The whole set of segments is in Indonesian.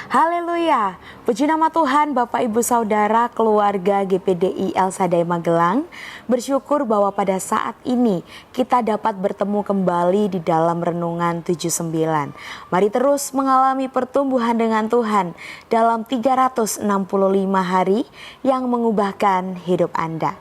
Haleluya, puji nama Tuhan. Bapak Ibu Saudara keluarga GPDI El Shaddai Magelang, bersyukur bahwa pada saat ini kita dapat bertemu kembali di dalam Renungan 79. Mari terus mengalami pertumbuhan dengan Tuhan dalam 365 hari yang mengubahkan hidup Anda.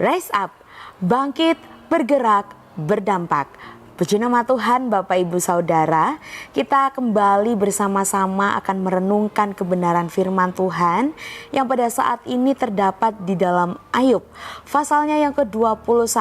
Rise up, bangkit, bergerak, berdampak. Puji nama Tuhan. Bapak Ibu Saudara, kita kembali bersama-sama akan merenungkan kebenaran firman Tuhan yang pada saat ini terdapat di dalam Ayub, pasalnya yang ke-21,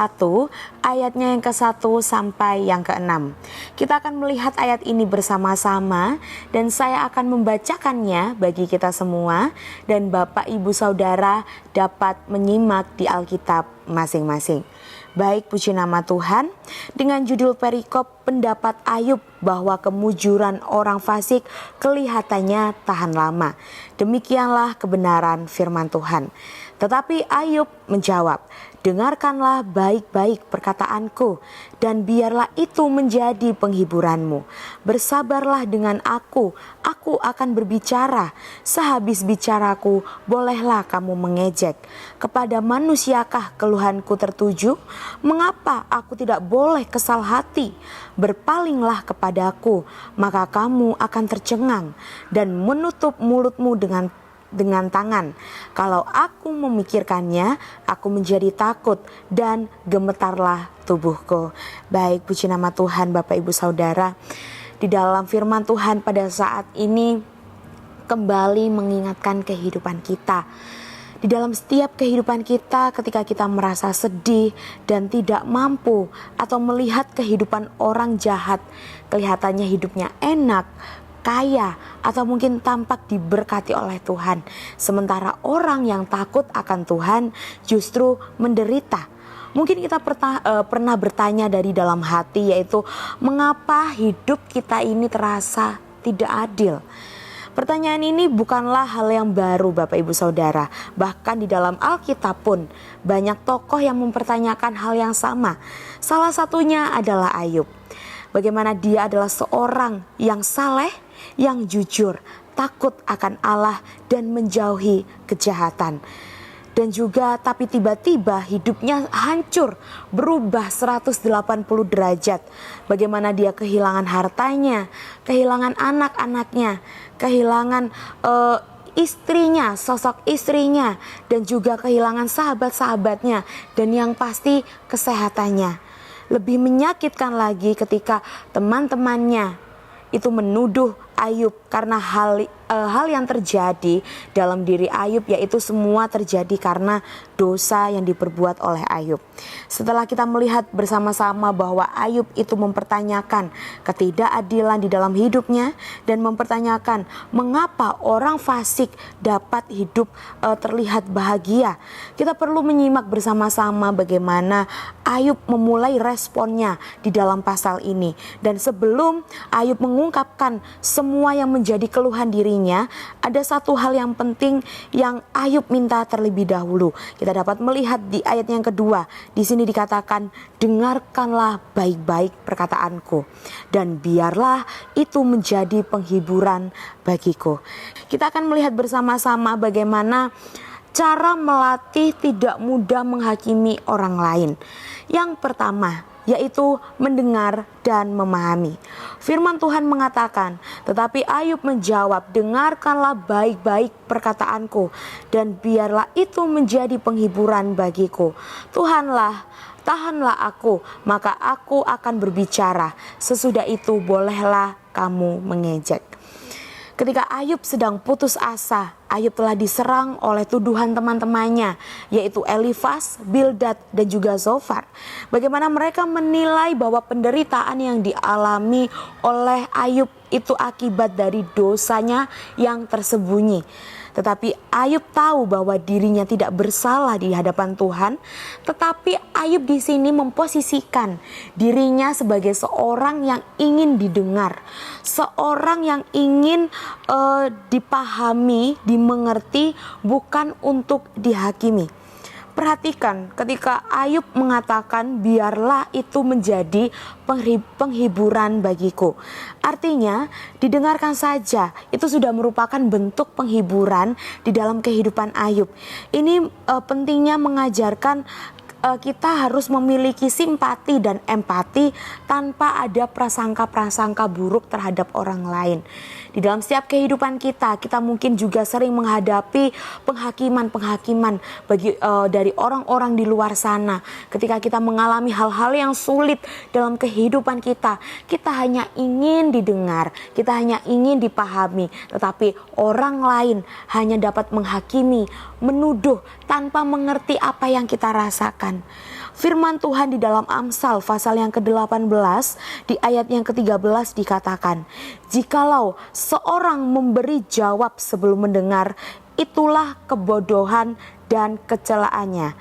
ayatnya yang ke-1 sampai yang ke-6. Kita akan melihat ayat ini bersama-sama dan saya akan membacakannya bagi kita semua, dan Bapak Ibu Saudara dapat menyimak di Alkitab masing-masing. Baik, puji nama Tuhan. Dengan judul perikop pendapat Ayub bahwa kemujuran orang fasik kelihatannya tahan lama. Demikianlah kebenaran firman Tuhan. Tetapi Ayub menjawab, "Dengarkanlah baik-baik perkataanku, dan biarlah itu menjadi penghiburanmu. Bersabarlah dengan aku akan berbicara. Sehabis bicaraku, bolehlah kamu mengejek. Kepada manusiakah keluhanku tertuju? Mengapa aku tidak boleh kesal hati? Berpalinglah kepadaku, maka kamu akan tercengang, dan menutup mulutmu dengan tangan. Kalau aku memikirkannya, aku menjadi takut dan gemetarlah tubuhku." Baik, puji nama Tuhan. Bapak Ibu Saudara, di dalam firman Tuhan pada saat ini kembali mengingatkan kehidupan kita. Di dalam setiap kehidupan kita, ketika kita merasa sedih dan tidak mampu, atau melihat kehidupan orang jahat, kelihatannya hidupnya enak, kaya, atau mungkin tampak diberkati oleh Tuhan, sementara orang yang takut akan Tuhan justru menderita. Mungkin kita pernah bertanya dari dalam hati, yaitu mengapa hidup kita ini terasa tidak adil? Pertanyaan ini bukanlah hal yang baru, Bapak Ibu Saudara. Bahkan di dalam Alkitab pun banyak tokoh yang mempertanyakan hal yang sama. Salah satunya adalah Ayub. Bagaimana dia adalah seorang yang saleh, yang jujur, takut akan Allah dan menjauhi kejahatan. Dan juga tapi tiba-tiba hidupnya hancur, berubah 180 derajat. Bagaimana dia kehilangan hartanya, kehilangan anak-anaknya, kehilangan istrinya, sosok istrinya, dan juga kehilangan sahabat-sahabatnya, dan yang pasti kesehatannya. Lebih menyakitkan lagi ketika teman-temannya itu menuduh Ayub karena hal yang terjadi dalam diri Ayub, yaitu semua terjadi karena dosa yang diperbuat oleh Ayub. Setelah kita melihat bersama-sama bahwa Ayub itu mempertanyakan ketidakadilan di dalam hidupnya dan mempertanyakan mengapa orang fasik dapat hidup terlihat bahagia, kita perlu menyimak bersama-sama bagaimana Ayub memulai responnya di dalam pasal ini. Dan sebelum Ayub mengungkapkan semua yang menjadi keluhan dirinya, ada satu hal yang penting yang Ayub minta terlebih dahulu. Kita dapat melihat di ayat yang kedua. Di sini dikatakan, "Dengarkanlah baik-baik perkataanku, dan biarlah itu menjadi penghiburan bagiku." Kita akan melihat bersama-sama bagaimana cara melatih tidak mudah menghakimi orang lain. Yang pertama, yaitu mendengar dan memahami. Firman Tuhan mengatakan, "Tetapi Ayub menjawab, dengarkanlah baik-baik perkataanku, dan biarlah itu menjadi penghiburan bagiku. Tahanlah aku, maka aku akan berbicara. Sesudah itu bolehlah kamu mengejek." Ketika Ayub sedang putus asa, Ayub telah diserang oleh tuduhan teman-temannya, yaitu Elifas, Bildad, dan juga Zofar. Bagaimana mereka menilai bahwa penderitaan yang dialami oleh Ayub itu akibat dari dosanya yang tersembunyi. Tetapi Ayub tahu bahwa dirinya tidak bersalah di hadapan Tuhan. Tetapi Ayub di sini memposisikan dirinya sebagai seorang yang ingin didengar, seorang yang ingin dipahami, dimengerti, bukan untuk dihakimi. Perhatikan ketika Ayub mengatakan biarlah itu menjadi penghiburan bagiku. Artinya didengarkan saja itu sudah merupakan bentuk penghiburan di dalam kehidupan Ayub. Ini pentingnya mengajarkan kita harus memiliki simpati dan empati tanpa ada prasangka-prasangka buruk terhadap orang lain. Di dalam setiap kehidupan kita mungkin juga sering menghadapi penghakiman dari orang-orang di luar sana. Ketika kita mengalami hal-hal yang sulit dalam kehidupan kita hanya ingin didengar, kita hanya ingin dipahami, tetapi orang lain hanya dapat menghakimi, menuduh tanpa mengerti apa yang kita rasakan. Firman Tuhan di dalam Amsal pasal yang ke-18 di ayat yang ke-13 dikatakan, jikalau seorang memberi jawab sebelum mendengar, itulah kebodohan dan kecelaannya.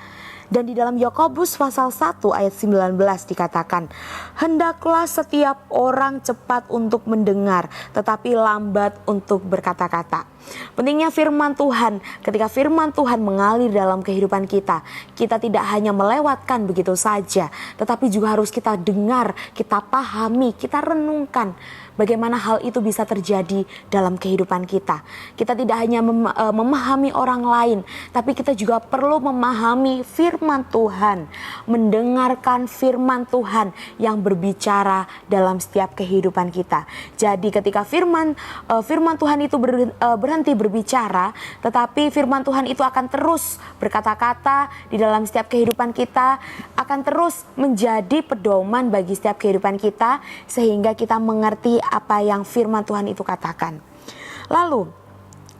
Dan di dalam Yakobus pasal 1 ayat 19 dikatakan, hendaklah setiap orang cepat untuk mendengar, tetapi lambat untuk berkata-kata. Pentingnya firman Tuhan, ketika firman Tuhan mengalir dalam kehidupan kita tidak hanya melewatkan begitu saja, tetapi juga harus kita dengar, kita pahami, kita renungkan bagaimana hal itu bisa terjadi dalam kehidupan kita. Kita tidak hanya memahami orang lain, tapi kita juga perlu memahami firman Tuhan, mendengarkan firman Tuhan yang berbicara dalam setiap kehidupan kita. Jadi ketika firman Tuhan itu berhenti berbicara, tetapi firman Tuhan itu akan terus berkata-kata di dalam setiap kehidupan kita, akan terus menjadi pedoman bagi setiap kehidupan kita, sehingga kita mengerti apa yang firman Tuhan itu katakan. Lalu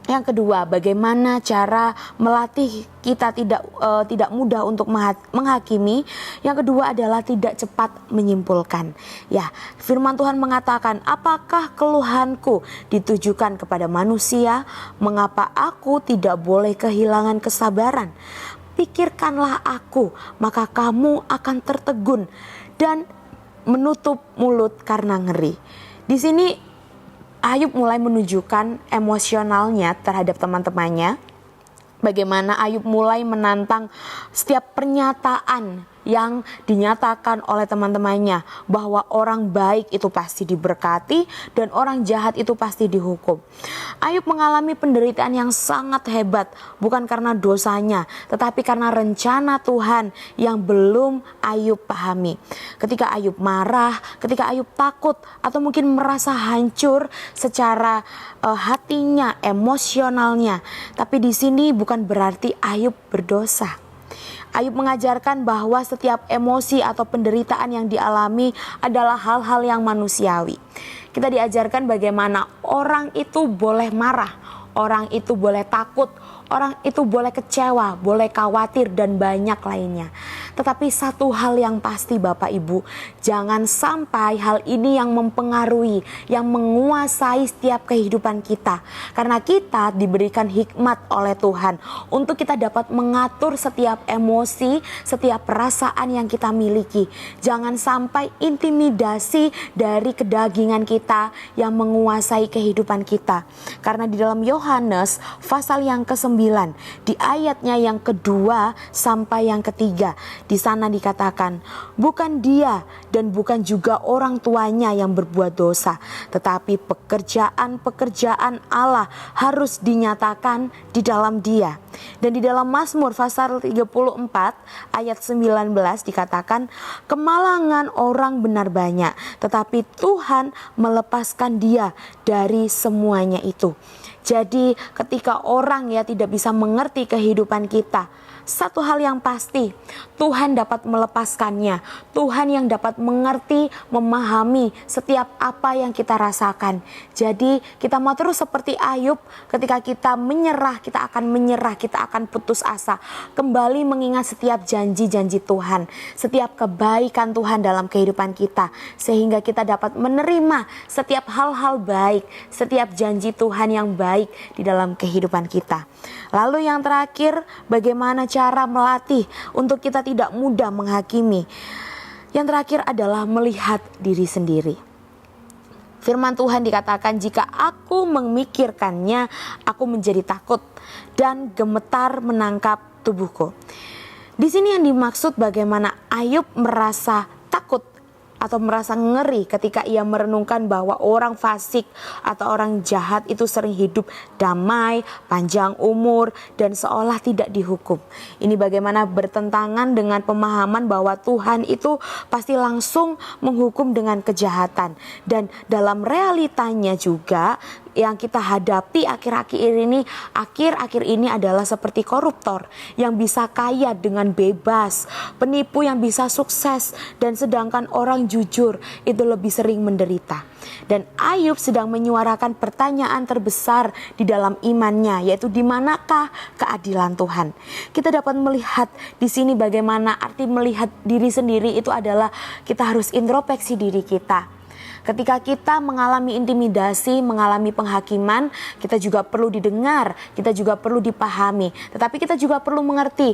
yang kedua, bagaimana cara melatih kita tidak mudah untuk menghakimi? Yang kedua adalah tidak cepat menyimpulkan. Ya, firman Tuhan mengatakan, apakah keluhanku ditujukan kepada manusia? Mengapa aku tidak boleh kehilangan kesabaran? Pikirkanlah aku, maka kamu akan tertegun dan menutup mulut karena ngeri. Di sini Ayub mulai menunjukkan emosionalnya terhadap teman-temannya. Bagaimana Ayub mulai menantang setiap pernyataan yang dinyatakan oleh teman-temannya, bahwa orang baik itu pasti diberkati dan orang jahat itu pasti dihukum. Ayub mengalami penderitaan yang sangat hebat, bukan karena dosanya, tetapi karena rencana Tuhan yang belum Ayub pahami. Ketika Ayub marah, ketika Ayub takut atau mungkin merasa hancur secara hatinya, emosionalnya, tapi di sini bukan berarti Ayub berdosa. Ayub mengajarkan bahwa setiap emosi atau penderitaan yang dialami adalah hal-hal yang manusiawi. Kita diajarkan bagaimana orang itu boleh marah, orang itu boleh takut, orang itu boleh kecewa, boleh khawatir, dan banyak lainnya. Tetapi satu hal yang pasti Bapak Ibu, jangan sampai hal ini yang mempengaruhi, yang menguasai setiap kehidupan kita. Karena kita diberikan hikmat oleh Tuhan untuk kita dapat mengatur setiap emosi, setiap perasaan yang kita miliki. Jangan sampai intimidasi dari kedagingan kita yang menguasai kehidupan kita. Karena di dalam Yohanes pasal yang ke-9, di ayatnya yang kedua sampai yang ketiga, di sana dikatakan, bukan dia dan bukan juga orang tuanya yang berbuat dosa, tetapi pekerjaan-pekerjaan Allah harus dinyatakan di dalam dia. Dan di dalam Mazmur pasal 34 ayat 19 dikatakan, kemalangan orang benar banyak, tetapi Tuhan melepaskan dia dari semuanya itu. Jadi ketika orang tidak bisa mengerti kehidupan kita, satu hal yang pasti, Tuhan dapat melepaskannya. Tuhan yang dapat mengerti, memahami setiap apa yang kita rasakan. Jadi kita mau terus seperti Ayub, ketika kita menyerah, kita akan putus asa. Kembali mengingat setiap janji-janji Tuhan, setiap kebaikan Tuhan dalam kehidupan kita, sehingga kita dapat menerima setiap hal-hal baik, setiap janji Tuhan yang baik di dalam kehidupan kita. Lalu yang terakhir, bagaimana cara melatih untuk kita tidak mudah menghakimi? Yang terakhir adalah melihat diri sendiri. Firman Tuhan dikatakan, jika aku memikirkannya, aku menjadi takut dan gemetar menangkap tubuhku. Di sini yang dimaksud bagaimana Ayub merasa takut atau merasa ngeri ketika ia merenungkan bahwa orang fasik atau orang jahat itu sering hidup damai, panjang umur, dan seolah tidak dihukum. Ini bagaimana bertentangan dengan pemahaman bahwa Tuhan itu pasti langsung menghukum dengan kejahatan. Dan dalam realitanya juga yang kita hadapi akhir-akhir ini adalah seperti koruptor yang bisa kaya dengan bebas, penipu yang bisa sukses, dan sedangkan orang jujur itu lebih sering menderita. Dan Ayub sedang menyuarakan pertanyaan terbesar di dalam imannya, yaitu di manakah keadilan Tuhan. Kita dapat melihat di sini bagaimana arti melihat diri sendiri itu adalah kita harus introspeksi diri kita. Ketika kita mengalami intimidasi, mengalami penghakiman, kita juga perlu didengar, kita juga perlu dipahami. Tetapi kita juga perlu mengerti,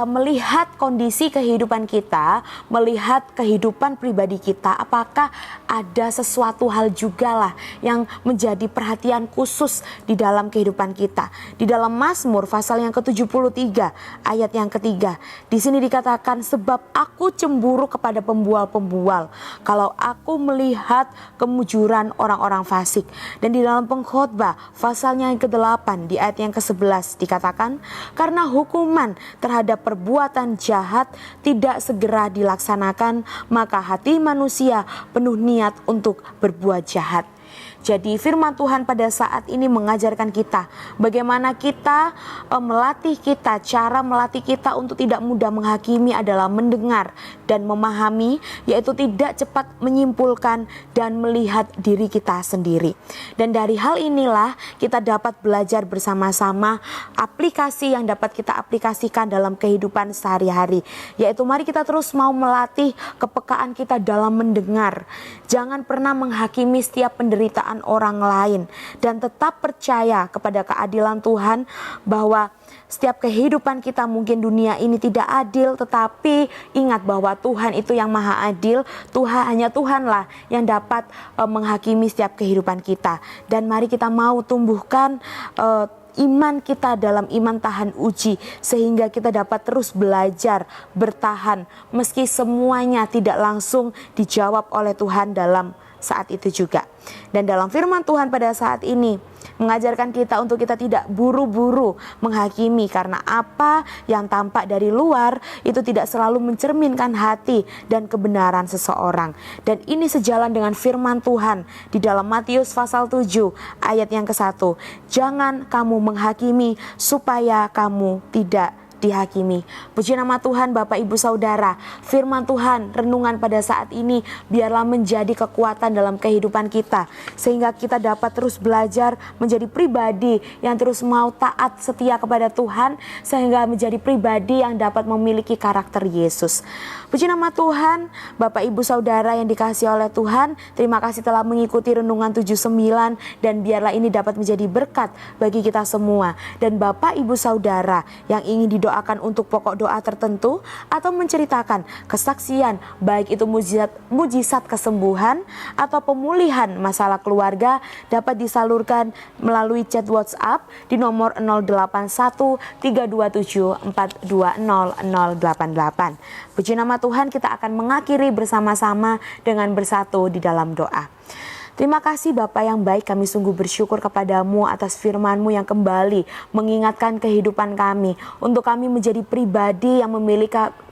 melihat kondisi kehidupan kita, melihat kehidupan pribadi kita, apakah ada sesuatu hal juga lah yang menjadi perhatian khusus di dalam kehidupan kita. Di dalam Mazmur pasal yang ke-73 ayat yang ketiga, di sini dikatakan, sebab aku cemburu kepada pembual-pembual, kalau aku melihat kemujuran orang-orang fasik. Dan di dalam Pengkhotbah pasalnya yang ke-8 di ayat yang ke-11 dikatakan, karena hukuman terhadap perbuatan jahat tidak segera dilaksanakan, maka hati manusia penuh niat untuk berbuat jahat. Jadi firman Tuhan pada saat ini mengajarkan kita bagaimana kita cara melatih kita untuk tidak mudah menghakimi adalah mendengar dan memahami, yaitu tidak cepat menyimpulkan dan melihat diri kita sendiri. Dan dari hal inilah kita dapat belajar bersama-sama aplikasi yang dapat kita aplikasikan dalam kehidupan sehari-hari, yaitu mari kita terus mau melatih kepekaan kita dalam mendengar. Jangan pernah menghakimi setiap penderitaan orang lain, dan tetap percaya kepada keadilan Tuhan, bahwa setiap kehidupan kita mungkin dunia ini tidak adil, tetapi ingat bahwa Tuhan itu yang maha adil. Hanya Tuhanlah yang dapat menghakimi setiap kehidupan kita. Dan mari kita mau tumbuhkan iman kita dalam iman tahan uji, sehingga kita dapat terus belajar bertahan meski semuanya tidak langsung dijawab oleh Tuhan dalam saat itu juga. Dan dalam firman Tuhan pada saat ini mengajarkan kita untuk kita tidak buru-buru menghakimi, karena apa yang tampak dari luar itu tidak selalu mencerminkan hati dan kebenaran seseorang. Dan ini sejalan dengan firman Tuhan di dalam Matius pasal 7 ayat yang ke-1. Jangan kamu menghakimi supaya kamu tidak dihakimi. Puji nama Tuhan Bapak Ibu Saudara, firman Tuhan renungan pada saat ini biarlah menjadi kekuatan dalam kehidupan kita, sehingga kita dapat terus belajar menjadi pribadi yang terus mau taat setia kepada Tuhan, sehingga menjadi pribadi yang dapat memiliki karakter Yesus. Puji nama Tuhan Bapak Ibu Saudara yang dikasihi oleh Tuhan, terima kasih telah mengikuti renungan 79, dan biarlah ini dapat menjadi berkat bagi kita semua. Dan Bapak Ibu Saudara yang ingin akan untuk pokok doa tertentu atau menceritakan kesaksian, baik itu mujizat kesembuhan atau pemulihan masalah keluarga, dapat disalurkan melalui chat WhatsApp di nomor 081 327 420 0088. Puji nama Tuhan, kita akan mengakhiri bersama-sama dengan bersatu di dalam doa. Terima kasih Bapa yang baik, kami sungguh bersyukur kepadamu atas firman-Mu yang kembali mengingatkan kehidupan kami, untuk kami menjadi pribadi yang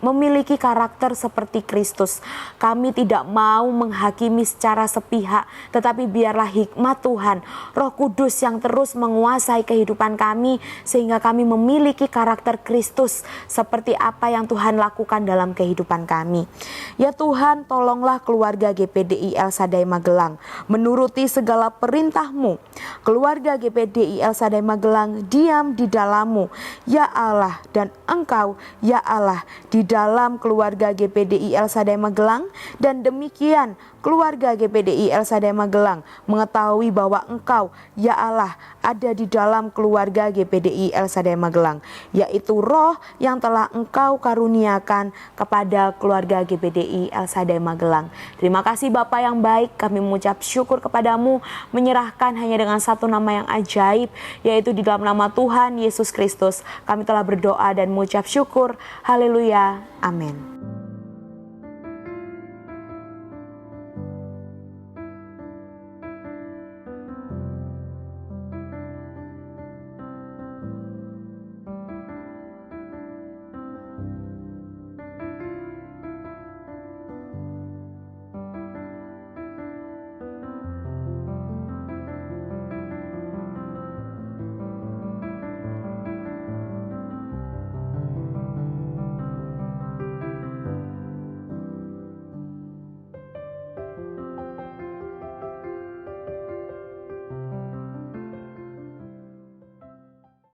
memiliki karakter seperti Kristus. Kami tidak mau menghakimi secara sepihak, tetapi biarlah hikmat Tuhan, Roh Kudus yang terus menguasai kehidupan kami, sehingga kami memiliki karakter Kristus seperti apa yang Tuhan lakukan dalam kehidupan kami. Ya Tuhan, tolonglah keluarga GPDI El Shaddai Magelang menuruti segala perintah-Mu. Keluarga GPDI El Shaddai Magelang diam di dalam-Mu, ya Allah, dan Engkau, ya Allah, di dalam keluarga GPDI El Shaddai Magelang. Dan demikian keluarga GPDI El Shaddai Magelang mengetahui bahwa Engkau, ya Allah, ada di dalam keluarga GPDI El Shaddai Magelang, yaitu roh yang telah Engkau karuniakan kepada keluarga GPDI El Shaddai Magelang. Terima kasih Bapa yang baik, kami mengucap syukur kepadamu, menyerahkan hanya dengan satu nama yang ajaib, yaitu di dalam nama Tuhan Yesus Kristus. Kami telah berdoa dan mengucap syukur. Haleluya. Amin.